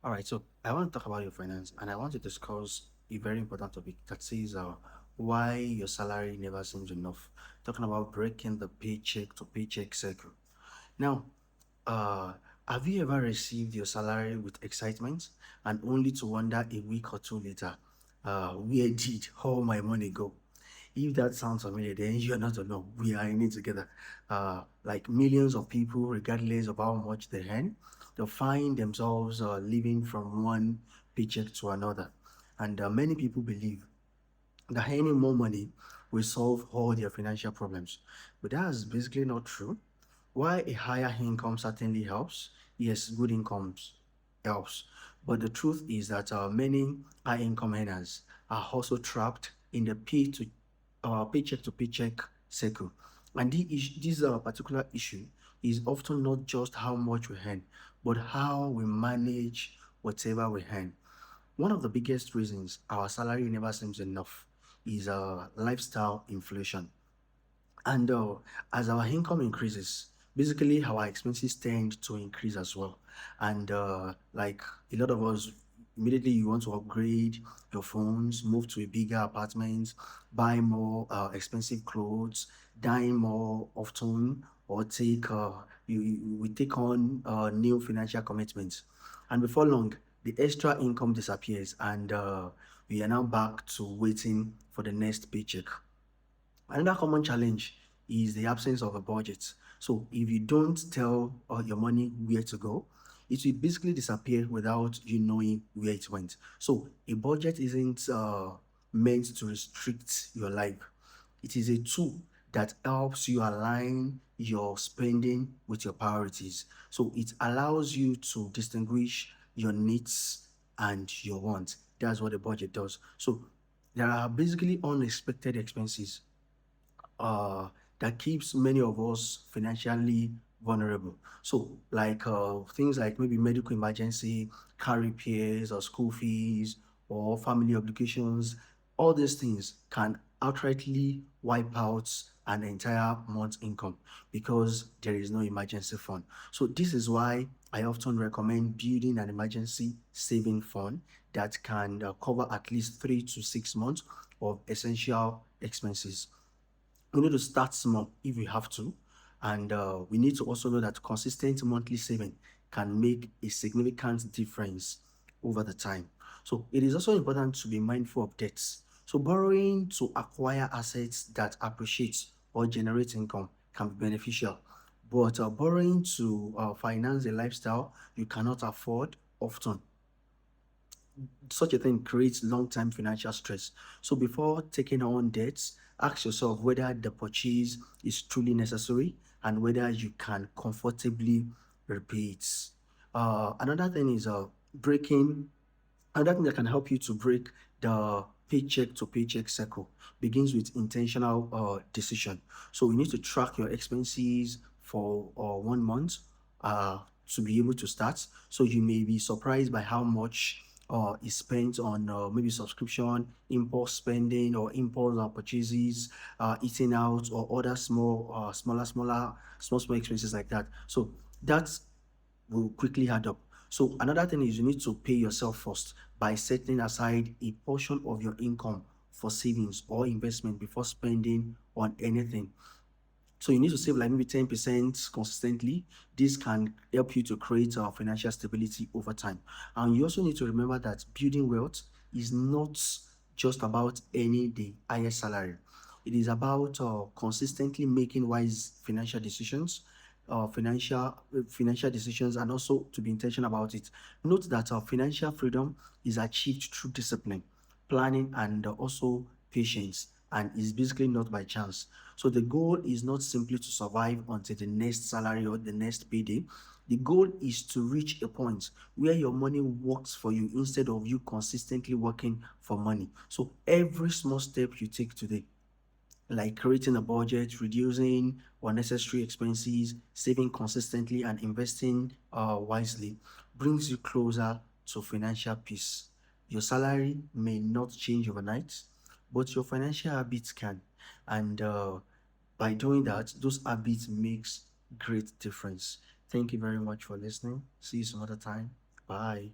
All right, so I want to talk about your finance and I want to discuss a very important topic that says why your salary never seems enough. Talking about breaking the paycheck to paycheck cycle. Now, uh, have you ever received your salary with excitement and only to wonder a week or two later, where did all my money go? If that sounds familiar, then you're not alone. We are in it together. Like millions of people, regardless of how much they earn, they'll find themselves living from one paycheck to another. And many people believe that earning more money will solve all their financial problems. But that's basically not true. While a higher income certainly helps, yes, good incomes helps. But the truth is that many high income earners are also trapped in the paycheck to paycheck cycle. And this particular issue is often not just how much we earn, but how we manage whatever we earn. One of the biggest reasons our salary never seems enough is lifestyle inflation. And as our income increases, basically our expenses tend to increase as well. And like a lot of us, immediately you want to upgrade your phones, move to a bigger apartment, buy more expensive clothes, dine more often, or we take on new financial commitments. And before long, the extra income disappears, and we are now back to waiting for the next paycheck. Another common challenge is the absence of a budget. So if you don't tell your money where to go, it will basically disappear without you knowing where it went. So a budget isn't meant to restrict your life. It is a tool that helps you align your spending with your priorities. So it allows you to distinguish your needs and your wants. That's what a budget does. So there are basically unexpected expenses uh, that keeps many of us financially vulnerable. So, like things like maybe medical emergency, car repairs, or school fees, or family obligations, all these things can outrightly wipe out an entire month's income because there is no emergency fund. So, this is why I often recommend building an emergency saving fund that can cover at least 3 to 6 months of essential expenses. We need to start small if we have to. And we need to also know that consistent monthly saving can make a significant difference over the time. So it is also important to be mindful of debts. So borrowing to acquire assets that appreciate or generate income can be beneficial. But borrowing to finance a lifestyle you cannot afford often, such a thing creates long-term financial stress. So before taking on debts, ask yourself whether the purchase is truly necessary and whether you can comfortably repay it. Another thing is breaking. Another thing that can help you to break the paycheck to paycheck cycle begins with intentional decision. So you need to track your expenses for 1 month uh, to be able to start. So you may be surprised by how much is spent on maybe subscription, impulse spending, or impulse purchases, eating out, or other small expenses like that. So that's will quickly add up. So another thing is you need to pay yourself first by setting aside a portion of your income for savings or investment before spending on anything. So you need to save like maybe 10% consistently. This can help you to create financial stability over time. And you also need to remember that building wealth is not just about any the highest salary. It is about consistently making wise financial decisions, and also to be intentional about it. Note that financial freedom is achieved through discipline, planning, and also patience, and is basically not by chance. So the goal is not simply to survive until the next salary or the next payday. The goal is to reach a point where your money works for you instead of you consistently working for money. So every small step you take today, like creating a budget, reducing unnecessary expenses, saving consistently, and investing wisely, brings you closer to financial peace. Your salary may not change overnight, but your financial habits can. And by doing that, those habits makes great difference. Thank you very much for listening. See you some other time. Bye.